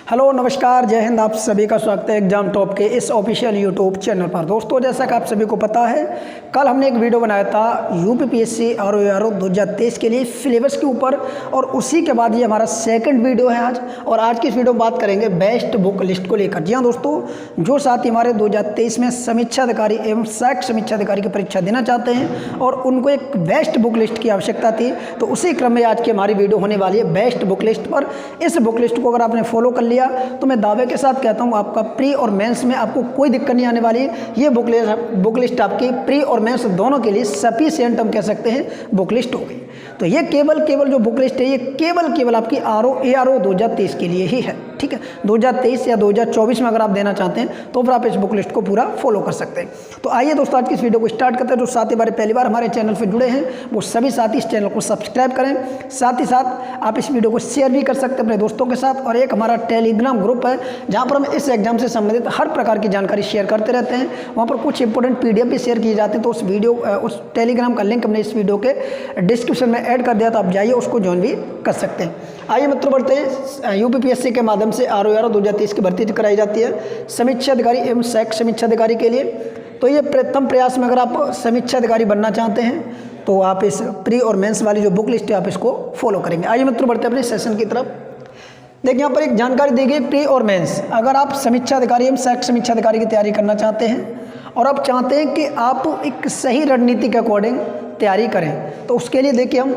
Hello नमस्कार जय हिंद। आप सभी का स्वागत है एग्जाम टॉप के इस ऑफिशियल यूट्यूब चैनल पर। दोस्तों जैसा कि आप सभी को पता है, कल हमने एक वीडियो बनाया था यूपीपीएससी आरओ 2023 के लिए सिलेबस के ऊपर, और उसी के बाद ये हमारा सेकंड वीडियो है आज। और आज की इस वीडियो में बात करेंगे बेस्ट बुक लिस्ट को लेकर। जी हाँ दोस्तों, जो साथी हमारे 2023 में समीक्षा अधिकारी एवं सहायक समीक्षा अधिकारी की परीक्षा देना चाहते हैं और उनको एक बेस्ट बुक लिस्ट की आवश्यकता थी, तो उसी क्रम में आज की हमारी वीडियो होने वाली है बेस्ट बुक लिस्ट पर। इस बुक लिस्ट को अगर आपने फॉलो कर लिया तो मैं दावे के साथ कहता हूं आपका प्री और मेंस में आपको कोई दिक्कत नहीं आने वाली है। ये बुक लिस्ट आपकी प्री और मेंस दोनों के लिए सफिशिएंट हम कह सकते हैं बुक लिस्ट होगी। तो ये केवल जो बुक लिस्ट है ये केवल आपकी ARO 2023 के लिए ही है। ठीक है, 2023 या 2024 में अगर आप देना चाहते हैं तो फिर आप इस बुक लिस्ट को पूरा फॉलो कर सकते हैं। तो आइए दोस्तों आज की इस वीडियो को स्टार्ट करते हैं। जो साथी हमारे पहली बार हमारे चैनल पर जुड़े हैं वो सभी साथी इस चैनल को सब्सक्राइब करें। साथ ही साथ आप इस वीडियो को शेयर भी कर सकते हैं अपने दोस्तों के साथ। और एक हमारा टेलीग्राम ग्रुप है जहाँ पर हम इस एग्जाम से संबंधित हर प्रकार की जानकारी शेयर करते रहते हैं। वहाँ पर कुछ इंपॉर्टेंट PDF भी शेयर किए जाते हैं। तो उस टेलीग्राम का लिंक हमने इस वीडियो के डिस्क्रिप्शन में ऐड कर दिया, तो आप जाइए उसको ज्वाइन भी कर सकते हैं। आइए मित्रों बढ़ते हैं। यूपीपीएससी के माध्यम से ARO 2023 की भर्ती कराई जाती है समीक्षा अधिकारी एवं सहायक समीक्षा अधिकारी के लिए। तो ये प्रथम प्रयास में अगर आप समीक्षा अधिकारी बनना चाहते हैं तो आप इस प्री और मेंस वाली जो बुक लिस्ट है आप इसको फॉलो करेंगे। आइए मित्रों बढ़ते हैं अपने सेशन की तरफ। देखिए यहाँ पर एक जानकारी दी गई प्री और मेंस। अगर आप समीक्षा अधिकारी एवं सहायक समीक्षा अधिकारी की तैयारी करना चाहते हैं और आप चाहते हैं कि आप एक सही रणनीति के अकॉर्डिंग तैयारी करें, तो उसके लिए देखिए हम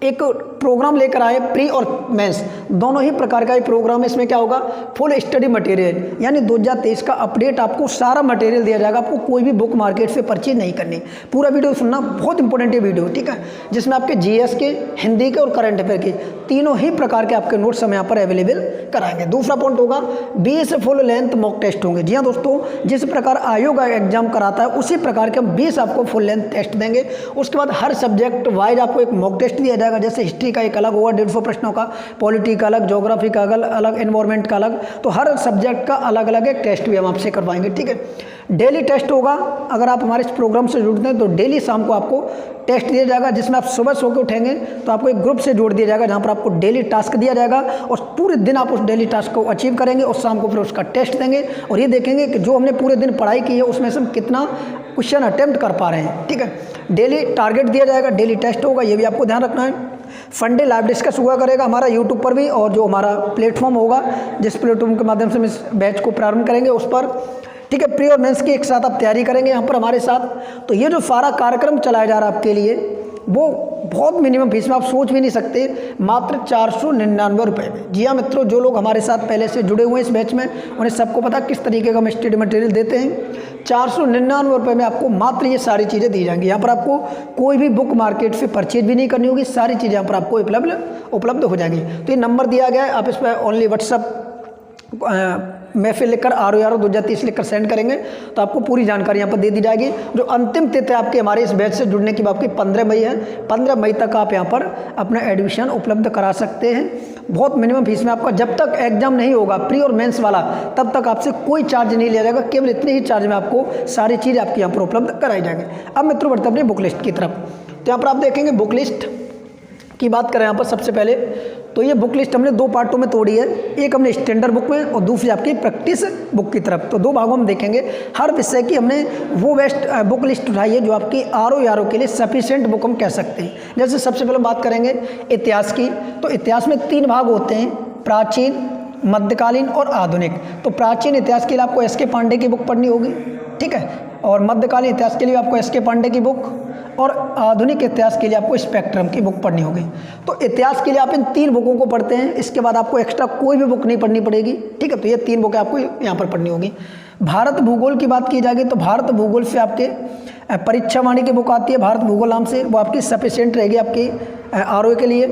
एक प्रोग्राम लेकर आए प्री और मेंस दोनों ही प्रकार का ये प्रोग्राम है। इसमें क्या होगा, फुल स्टडी मटेरियल यानी 2023 का अपडेट आपको सारा मटेरियल दिया जाएगा। आपको कोई भी बुक मार्केट से परचेज नहीं करनी। पूरा वीडियो सुनना, बहुत इंपॉर्टेंट है वीडियो। ठीक है, जिसमें आपके GS के, हिंदी के और करंट अफेयर के तीनों ही प्रकार के आपके नोट्स हम यहाँ पर अवेलेबल कराएंगे। दूसरा पॉइंट होगा 20 फुल लेंथ मॉक टेस्ट होंगे। जी हाँ दोस्तों, जिस प्रकार आयोग एग्जाम कराता है उसी प्रकार के हम 20 आपको फुल लेंथ टेस्ट देंगे। उसके बाद हर सब्जेक्ट वाइज आपको एक मॉक टेस्ट दिया जाएगा। जैसे हिस्ट्री का एक अलग होगा 150 प्रश्नों का, पॉलिटी का अलग, ज्योग्राफी का अलग, एनवायरमेंट का अलग। तो हर सब्जेक्ट का अलग अलग एक टेस्ट भी हम आपसे करवाएंगे। ठीक है, डेली टेस्ट होगा। अगर आप हमारे इस प्रोग्राम से जुड़ते हैं तो डेली शाम को आपको टेस्ट दिया जाएगा, जिसमें आप सुबह सो के उठेंगे तो आपको एक ग्रुप से जोड़ दिया जाएगा जहाँ पर आपको डेली टास्क दिया जाएगा और पूरे दिन आप उस डेली टास्क को अचीव करेंगे और शाम को फिर उसका टेस्ट देंगे और ये देखेंगे कि जो हमने पूरे दिन पढ़ाई की है उसमें से हम कितना क्वेश्चन अटेम्प्ट कर पा रहे हैं। ठीक है, डेली टारगेट दिया जाएगा, डेली टेस्ट होगा, ये भी आपको ध्यान रखना है। फंडे लाइव डिस्कस हुआ करेगा हमारा यूट्यूब पर भी, और जो हमारा प्लेटफॉर्म होगा जिस प्लेटफॉर्म के माध्यम से हम इस बैच को प्रारंभ करेंगे उस पर। ठीक है, प्री और मेंस की एक साथ आप तैयारी करेंगे यहाँ पर हमारे साथ। तो ये जो सारा कार्यक्रम चलाया जा रहा है आपके लिए वो बहुत मिनिमम फीस में, आप सोच भी नहीं सकते, मात्र 499 रुपये में। जी हाँ मित्रों, जो लोग हमारे साथ पहले से जुड़े हुए हैं इस बैच में उन्हें सबको पता किस तरीके का हम स्टडी मटेरियल देते हैं। 499 रुपये में आपको मात्र ये सारी चीज़ें दी जाएंगी। यहाँ पर आपको कोई भी बुक मार्केट से परचेज भी नहीं करनी होगी, सारी चीज़ें यहाँ पर आपको उपलब्ध हो जाएंगी। तो ये नंबर दिया गया है, आप इस पर ओनली व्हाट्सअप महफिल लिखकर ARO 2023 लिखकर सेंड करेंगे तो आपको पूरी जानकारी यहाँ पर दे दी जाएगी। जो अंतिम तिथि आपके हमारे इस बैच से जुड़ने की आपकी 15 मई है। 15 मई तक आप यहाँ पर अपना एडमिशन उपलब्ध करा सकते हैं बहुत मिनिमम फीस में। आपका जब तक एग्जाम नहीं होगा प्री और मेंस वाला तब तक आपसे कोई चार्ज नहीं लिया जाएगा, केवल इतने ही चार्ज में आपको सारी चीज़ आपके यहाँ पर उपलब्ध कराई जाएंगी। अब मित्रों बढ़ते अपनी बुक लिस्ट की तरफ। तो यहाँ पर आप देखेंगे बुक लिस्ट की बात करें यहाँ पर सबसे पहले तो ये बुक लिस्ट हमने 2 पार्टों में तोड़ी है। एक हमने स्टैंडर्ड बुक में और दूसरी आपकी प्रैक्टिस बुक की तरफ। तो 2 भागों में देखेंगे। हर विषय की हमने वो बेस्ट बुक लिस्ट उठाई है जो आपकी ARO के लिए सफिशिएंट बुक हम कह सकते हैं। जैसे सबसे पहले बात करेंगे इतिहास की। तो इतिहास में 3 भाग होते हैं, प्राचीन, मध्यकालीन और आधुनिक। तो प्राचीन इतिहास के लिए आपको SK पांडे की बुक पढ़नी होगी। ठीक है, और मध्यकालीन इतिहास के लिए आपको SK पांडे की बुक और आधुनिक इतिहास के लिए आपको स्पेक्ट्रम की बुक पढ़नी होगी। तो इतिहास के लिए आप इन 3 बुकों को पढ़ते हैं, इसके बाद आपको एक्स्ट्रा कोई भी बुक नहीं पढ़नी पड़ेगी। ठीक है, तो ये 3 बुकें आपको यहाँ पर पढ़नी होगी। भारत भूगोल की बात की जाएगी तो भारत भूगोल से आपके परीक्षा वाणी की बुक आती है भारत भूगोल नाम से, वो आपकी सफिशिएंट रहेगी आपकी ARO के लिए।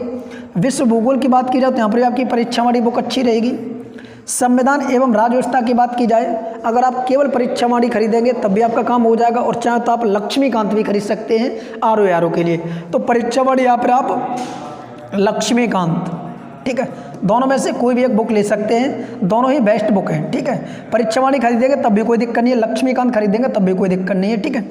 विश्व भूगोल की बात की जाए तो यहाँ पर आपकी परीक्षा वाणी बुक अच्छी रहेगी। संविधान एवं राज्य व्यवस्था की बात की जाए, अगर आप केवल परीक्षा वाणी खरीदेंगे तब भी आपका काम हो जाएगा, और चाहे तो आप लक्ष्मीकांत भी खरीद सकते हैं ARO के लिए। तो परीक्षा वाणी यहाँ पर आप लक्ष्मीकांत, ठीक है, दोनों में से कोई भी एक बुक ले सकते हैं, दोनों ही बेस्ट बुक हैं। ठीक है, परीक्षा वाणी खरीदेंगे तब भी कोई दिक्कत नहीं है, लक्ष्मीकांत खरीदेंगे तब भी कोई दिक्कत नहीं है। ठीक है,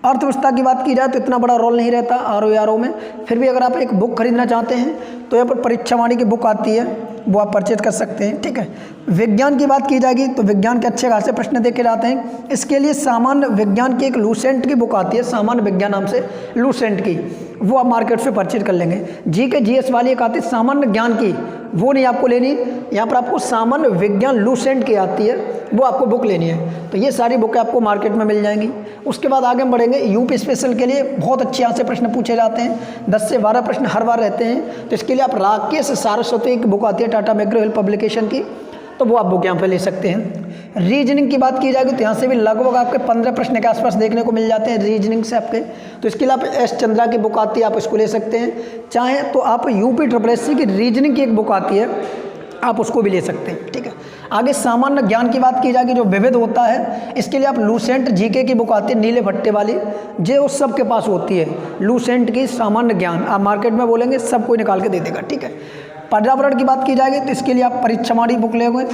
अर्थव्यवस्था की बात की जाए तो इतना बड़ा रोल नहीं रहता ARO में, फिर भी अगर आप एक बुक खरीदना चाहते हैं तो यहाँ पर परीक्षा वाणी की बुक आती है वो आप परचेज कर सकते हैं। ठीक है, विज्ञान की बात की जाएगी तो विज्ञान के अच्छे खासे प्रश्न देखे जाते हैं। इसके लिए सामान्य विज्ञान की एक लूसेंट की बुक आती है, सामान्य विज्ञान नाम से लूसेंट की, वो आप मार्केट से परचेज कर लेंगे। जी के जीएस वाली एक आती है सामान्य ज्ञान की, वो नहीं आपको लेनी, यहाँ पर आपको सामान्य विज्ञान लूसेंट की आती है, वो आपको बुक लेनी है। तो ये सारी बुकें आपको मार्केट में मिल जाएंगी। उसके बाद आगे हम बढ़ेंगे, यूपी स्पेशल के लिए बहुत अच्छे यहाँ से प्रश्न पूछे जाते हैं, 10 से 12 प्रश्न हर बार रहते हैं। तो इसके लिए आप राकेश सारस्वती की बुक आती है टाटा मैग्रो हिल पब्लिकेशन की, तो वो आप बुक यहाँ पे ले सकते हैं। रीजनिंग की बात की जाएगी तो यहाँ से भी लगभग आपके 15 प्रश्न के आसपास देखने को मिल जाते हैं रीजनिंग से आपके। तो इसके लिए आप एस चंद्रा की बुक आती है, आप इसको ले सकते हैं। चाहे तो आप यूपी SSC की रीजनिंग की एक बुक आती है, आप उसको भी ले सकते हैं। ठीक है, आगे सामान्य ज्ञान की बात की जाएगी जो विविध होता है, इसके लिए आप लूसेंट जीके की बुक आती है नीले भट्टे वाली, जो उस सबके पास होती है। लूसेंट की सामान्य ज्ञान आप मार्केट में बोलेंगे सब कोई निकाल के दे देगा। ठीक है, पर्यावरण की बात की जाएगी तो इसके लिए आप परीक्षावाणी बुक लेंगे,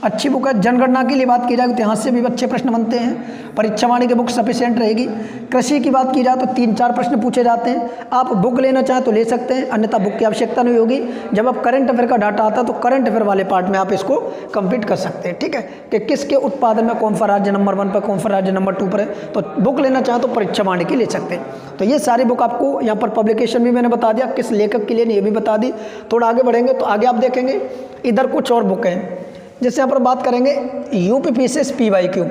अच्छी बुक है। जनगणना के लिए बात की जाएगी तो यहाँ से भी अच्छे प्रश्न बनते हैं, परीक्षावाणी की बुक सफिशिएंट रहेगी। कृषि की बात की जाए तो 3-4 प्रश्न पूछे जाते हैं, आप बुक लेना चाहें तो ले सकते हैं, अन्यथा बुक की आवश्यकता नहीं होगी। जब आप करंट अफेयर का डाटा आता है तो करंट अफेयर वाले पार्ट में आप इसको कंप्लीट कर सकते हैं। ठीक है, कि किसके उत्पादन में कौन सा राज्य नंबर 1 पर, कौन सा राज्य नंबर 2 पर है, तो बुक लेना चाहें तो परीक्षावाणी की ले सकते हैं। तो ये सारी बुक आपको यहाँ पर पब्लिकेशन भी मैंने बता दिया, किस लेखक के लिए ये भी बता दी। थोड़ा आगे बढ़ेंगे तो आगे आप देखेंगे इधर कुछ और बुक हैं, जैसे यहाँ पर बात करेंगे UP PCS PYQ,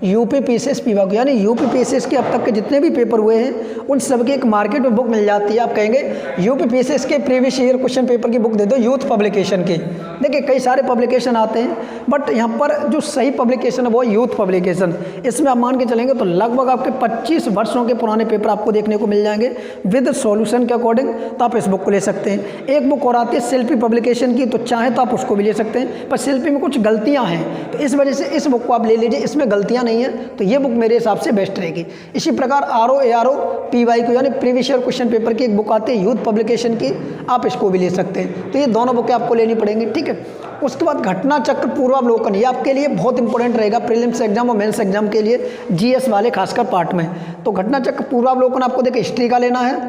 UP PCS PYQ यानी यूपी PCS के अब तक के जितने भी पेपर हुए हैं उन सब की एक मार्केट में बुक मिल जाती है। आप कहेंगे यूपी PCS के प्रीवियस ईयर क्वेश्चन पेपर की बुक दे दो यूथ पब्लिकेशन की। देखिए कई सारे पब्लिकेशन आते हैं, बट यहाँ पर जो सही पब्लिकेशन है वो यूथ पब्लिकेशन। इसमें आप मान के चलेंगे तो लगभग आपके 25 वर्षों के पुराने पेपर आपको देखने को मिल जाएंगे विद सॉल्यूशन के अकॉर्डिंग, तो आप इस बुक को ले सकते हैं। एक बुक और आती है शिल्पी पब्लिकेशन की, तो चाहे तो आप उसको भी ले सकते हैं, पर शिल्पी में कुछ गलतियाँ हैं तो इस वजह से इस बुक को आप ले लीजिए, इसमें गलतियाँ नहीं है, तो ये बुक मेरे हिसाब से बेस्ट रहेगी। इसी प्रकार RO PYQ यानी प्रीवियस ईयर क्वेश्चन पेपर की एक बुक आती है यूथ पब्लिकेशन की, आप इसको भी ले सकते हैं। तो ये दोनों बुकें आपको लेनी पड़ेंगी। ठीक है, उसके बाद घटना चक्र पूर्वावलोकन, ये आपके लिए बहुत इंपॉर्टेंट रहेगा प्रीलिम्स एग्जाम और मेंस एग्जाम के लिए, GS वाले खासकर पार्ट में। तो घटना चक्र पूर्वावलोकन आपको देखिए हिस्ट्री का लेना है,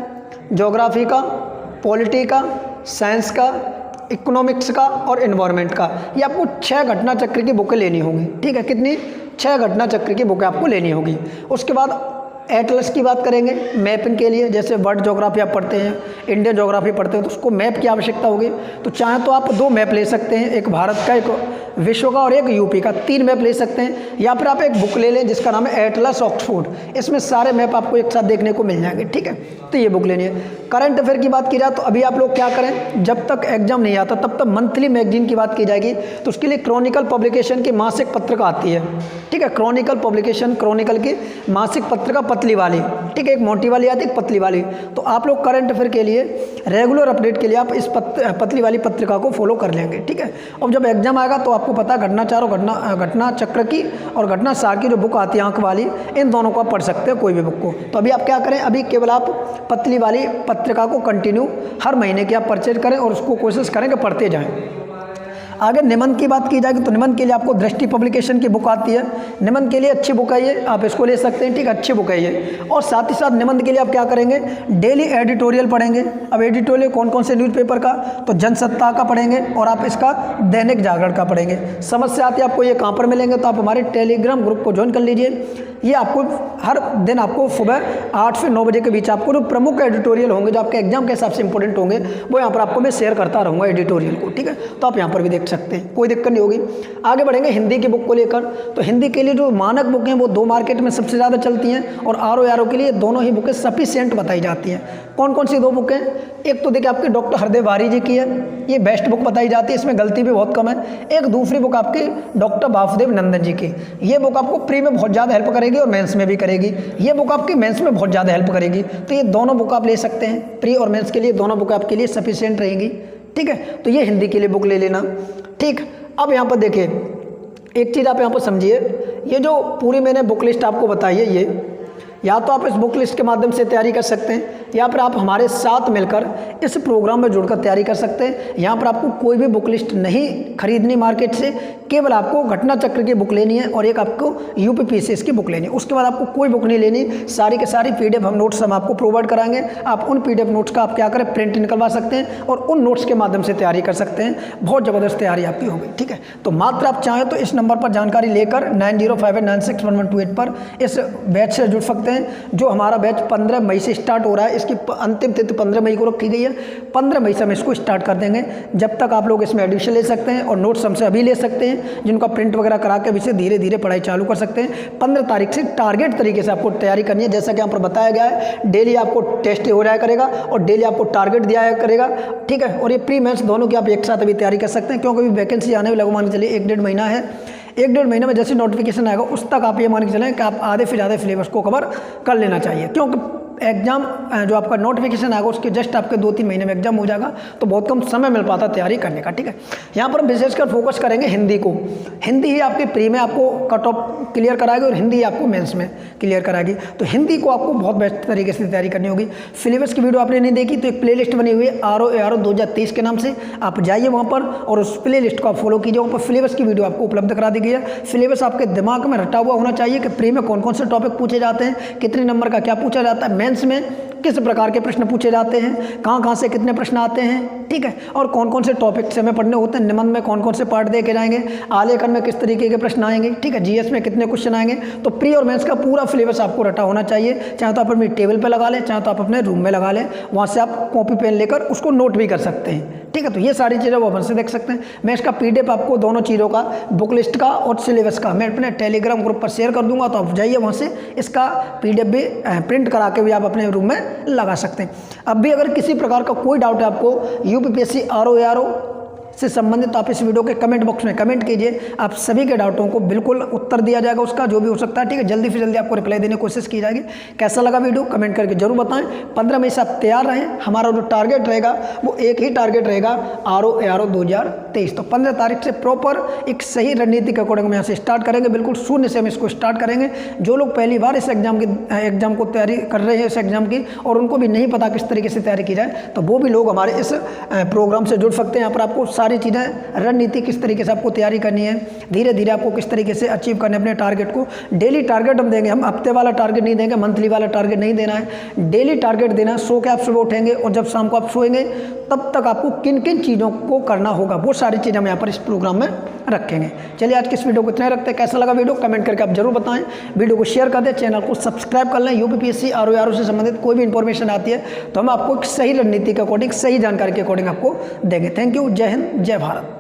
ज्योग्राफी का, पॉलिटी का, साइंस का, इकोनॉमिक्स का और एनवायरनमेंट का। ये आपको 6 घटना चक्र की बुकें लेनी होंगी। ठीक है, कितनी? 6 घटना चक्र की बुकें आपको लेनी होगी। उसके बाद एटलस की बात करेंगे मैपिंग के लिए, जैसे वर्ल्ड ज्योग्राफी आप पढ़ते हैं, इंडियन ज्योग्राफी पढ़ते हैं, तो उसको मैप की आवश्यकता होगी। तो चाहे तो आप 2 मैप ले सकते हैं, एक भारत का, एक विश्व का और एक यूपी का, 3 मैप ले सकते हैं। या फिर आप एक बुक ले लें जिसका नाम है एटलस ऑक्सफोर्ड, इसमें सारे मैप आपको एक साथ देखने को मिल जाएंगे। ठीक है, तो ये बुक लेनी है। करंट अफेयर की बात की जाए तो अभी आप लोग क्या करें, जब तक एग्जाम नहीं आता तब तक मंथली मैगजीन की बात की जाएगी, तो उसके लिए क्रॉनिकल पब्लिकेशन की मासिक पत्रिका आती है। ठीक है, क्रॉनिकल पब्लिकेशन, क्रॉनिकल की मासिक पत्रिका पतली वाली, ठीक है, एक मोटी वाली आती है, एक पतली वाली। तो आप लोग करंट अफेयर के लिए रेगुलर अपडेट के लिए आप इस पतली वाली पत्रिका को फॉलो कर लेंगे। ठीक है, अब जब एग्जाम आएगा तो आपको पता है घटना चक्र की और घटना सार की जो बुक आती है आंख वाली, इन दोनों को आप पढ़ सकते हैं कोई भी बुक को। तो अभी आप क्या करें, अभी केवल आप पतली वाली पत्रिका को कंटिन्यू हर महीने की आप परचेज करें और उसको कोशिश करें कि पढ़ते जाएं। आगे निबंध की बात की जाएगी तो निबंध के लिए आपको दृष्टि पब्लिकेशन की बुक आती है, निबंध के लिए अच्छी बुक है ये, आप इसको ले सकते हैं। ठीक है, अच्छी बुक है ये। और साथ ही साथ निबंध के लिए आप क्या करेंगे, डेली एडिटोरियल पढ़ेंगे। अब एडिटोरियल कौन कौन से न्यूज़पेपर का, तो जनसत्ता का पढ़ेंगे और आप इसका दैनिक जागरण का पढ़ेंगे। समस्या आती है आपको ये कहाँ पर मिलेंगे, तो आप हमारे टेलीग्राम ग्रुप को ज्वाइन कर लीजिए। ये आपको हर दिन आपको सुबह 8 से 9 बजे के बीच आपको जो प्रमुख एडिटोरियल होंगे जो आपके एग्जाम के हिसाब से इंपॉर्टेंट होंगे वो यहाँ पर आपको मैं शेयर करता रहूँगा एडिटोरियल को। ठीक है, तो आप यहाँ पर भी देख सकते हैं, कोई दिक्कत नहीं होगी। आगे बढ़ेंगे हिंदी की बुक को लेकर, तो हिंदी के लिए जो मानक बुक हैं वो 2 मार्केट में सबसे ज़्यादा चलती हैं और RO के लिए दोनों ही बुकें सफिशिएंट बताई जाती हैं। कौन कौन सी 2 बुक हैं, एक तो देखिए आपकी डॉक्टर हरदेव वारी जी की है, ये बेस्ट बुक बताई जाती है, इसमें गलती भी बहुत कम है। एक दूसरी बुक आपकी डॉक्टर वासुदेव नंदन जी की, ये बुक आपको प्री में बहुत ज़्यादा हेल्प करेगी और मेंस में भी करेगी। ये बुक आपकी मेंस में बहुत ज़्यादा हेल्प करेगी, तो ये दोनों बुक आप ले सकते हैं, प्री और मेंस के लिए दोनों बुक आपके लिए सफिशिएंट रहेंगी। ठीक है, तो ये हिंदी के लिए बुक ले लेना। ठीक, अब यहाँ पर देखिए एक चीज़ आप यहाँ पर समझिए, ये जो पूरी मैंने बुक लिस्ट आपको बताई है, ये या तो आप इस बुक लिस्ट के माध्यम से तैयारी कर सकते हैं या फिर आप हमारे साथ मिलकर इस प्रोग्राम में जुड़कर तैयारी कर सकते हैं। यहाँ पर आपको कोई भी बुक लिस्ट नहीं खरीदनी मार्केट से, केवल आपको घटना चक्र की बुक लेनी है और एक आपको यूपीपीसीएस की बुक लेनी है। उसके बाद आपको कोई बुक नहीं लेनी, सारी के सारी पीडीएफ हम नोट्स हम आपको प्रोवाइड कराएंगे। आप उन पीडीएफ नोट्स का आप क्या करें, प्रिंट निकलवा सकते हैं और उन नोट्स के माध्यम से तैयारी कर सकते हैं। बहुत ज़बरदस्त तैयारी आपकी होगी, ठीक है। तो मात्र आप चाहें तो इस नंबर पर जानकारी लेकर 9058961128 पर इस बैच से जुड़ सकते हैं। जो हमारा बैच 15 मई से स्टार्ट हो रहा है, इसकी अंतिम तिथि 15 मई को रखी गई है। 15 मई से हम इसको स्टार्ट कर देंगे। जब तक आप लोग इसमें एडमिशन ले सकते हैं और नोट्स हमसे अभी ले सकते हैं, जिनका प्रिंट वगैरह करा के इसे धीरे धीरे पढ़ाई चालू कर सकते हैं। 15 तारीख से टारगेट तरीके से आपको तैयारी करनी है। जैसा कि यहाँ पर बताया गया है, डेली आपको टेस्ट हो जाया करेगा और डेली आपको टारगेट दिया करेगा, ठीक है। और ये प्री मेंस दोनों की आप एक साथ अभी तैयारी कर सकते हैं, क्योंकि अभी वैकेंसी आने में लगभग मान के चलिए 1-1.5 महीना है। 1-1.5 महीने में जैसे नोटिफिकेशन आएगा उस तक आप ये मान के चलें कि आप आधे से ज़्यादा सिलेबस को कवर कर लेना चाहिए, क्योंकि एग्जाम जो आपका नोटिफिकेशन आएगा उसके जस्ट आपके 2-3 महीने में एग्जाम हो जाएगा, तो बहुत कम समय मिल पाता तैयारी करने का, ठीक है। यहाँ पर विशेषकर फोकस करेंगे हिंदी को। हिंदी ही आपके प्री में आपको कट ऑफ क्लियर कराएगी और हिंदी आपको मेंस में क्लियर कराएगी। तो हिंदी को आपको बहुत बेस्ट तरीके से तैयारी करनी होगी। सिलेबस की वीडियो आपने नहीं देखी तो एक प्लेलिस्ट बनी हुई है ROARO 2023 के नाम से, आप जाइए वहाँ पर और उस प्लेलिस्ट को आप फॉलो कीजिए। वहाँ पर सिलेबस की वीडियो आपको उपलब्ध करा दी गई है। सिलेबस आपके दिमाग में रटा हुआ होना चाहिए कि प्री में कौन कौन से टॉपिक पूछे जाते हैं, कितने नंबर का क्या पूछा जाता है, मेंस में किस प्रकार के प्रश्न पूछे जाते हैं, कहाँ से कितने प्रश्न आते हैं, ठीक है। और कौन कौन से टॉपिक से हमें पढ़ने होते हैं, निबंध में कौन कौन से पार्ट दे के जाएंगे, आलेखन में किस तरीके के प्रश्न आएंगे, ठीक है, जीएस में कितने क्वेश्चन आएंगे। तो प्री और मेंस का पूरा सिलेबस आपको रटा होना चाहिए। चाहे तो आप अपनी टेबल पर लगा लें, चाहे तो आप अपने रूम में लगा लें, वहाँ से आप कॉपी पेन लेकर उसको नोट भी कर सकते हैं, ठीक है। तो ये सारी चीज़ें वो अपन से देख सकते हैं। मैं इसका PDF आपको दोनों चीज़ों का, बुक लिस्ट का और सिलेबस का, मैं अपने टेलीग्राम ग्रुप पर शेयर कर दूंगा, तो आप जाइए वहाँ से इसका PDF भी प्रिंट करा के भी आप अपने रूम में लगा सकते हैं। अब भी अगर किसी प्रकार का कोई डाउट है आपको यूपीपीएससी ROARO से संबंधित, तो आप इस वीडियो के कमेंट बॉक्स में कमेंट कीजिए। आप सभी के डाउटों को बिल्कुल उत्तर दिया जाएगा, उसका जो भी हो सकता है, ठीक है। जल्दी से जल्दी आपको रिप्लाई देने की कोशिश की जाएगी। कैसा लगा वीडियो कमेंट करके जरूर बताएं। 15 मई से आप तैयार रहें। हमारा जो टारगेट रहेगा वो एक ही टारगेट रहेगा, ROARO 2023। तो 15 तारीख से प्रॉपर एक सही रणनीति के अकॉर्डिंग हम यहाँ से स्टार्ट करेंगे। बिल्कुल शून्य से हम इसको स्टार्ट करेंगे। जो लोग पहली बार इस एग्जाम को तैयारी कर रहे हैं, इस एग्जाम की, और उनको भी नहीं पता किस तरीके से तैयारी की जाए, तो वो भी लोग हमारे इस प्रोग्राम से जुड़ सकते हैं। यहाँ पर आपको सारी चीज़ें, रणनीति किस तरीके से आपको तैयारी करनी है, धीरे धीरे आपको किस तरीके से अचीव करने अपने टारगेट को। डेली टारगेट हम देंगे, हम हफ्ते वाला टारगेट नहीं देंगे, मंथली वाला टारगेट नहीं देना है, डेली टारगेट देना है। सो के आप सुबह उठेंगे और जब शाम को आप सोएंगे तब तक आपको किन किन चीज़ों को करना होगा, वो सारी चीज़ें हम यहाँ पर इस प्रोग्राम में रखेंगे। चलिए आज की इस वीडियो को इतना रखते हैं। कैसा लगा वीडियो कमेंट करके आप जरूर बताएं। वीडियो को शेयर कर दें, चैनल को सब्सक्राइब कर लें। यूपीपीएससी ROARO से संबंधित कोई भी इंफॉर्मेशन आती है तो हम आपको एक सही रणनीति के अकॉर्डिंग, सही जानकारी के अकॉर्डिंग आपको देंगे। Thank you. जय हिंद, जय भारत।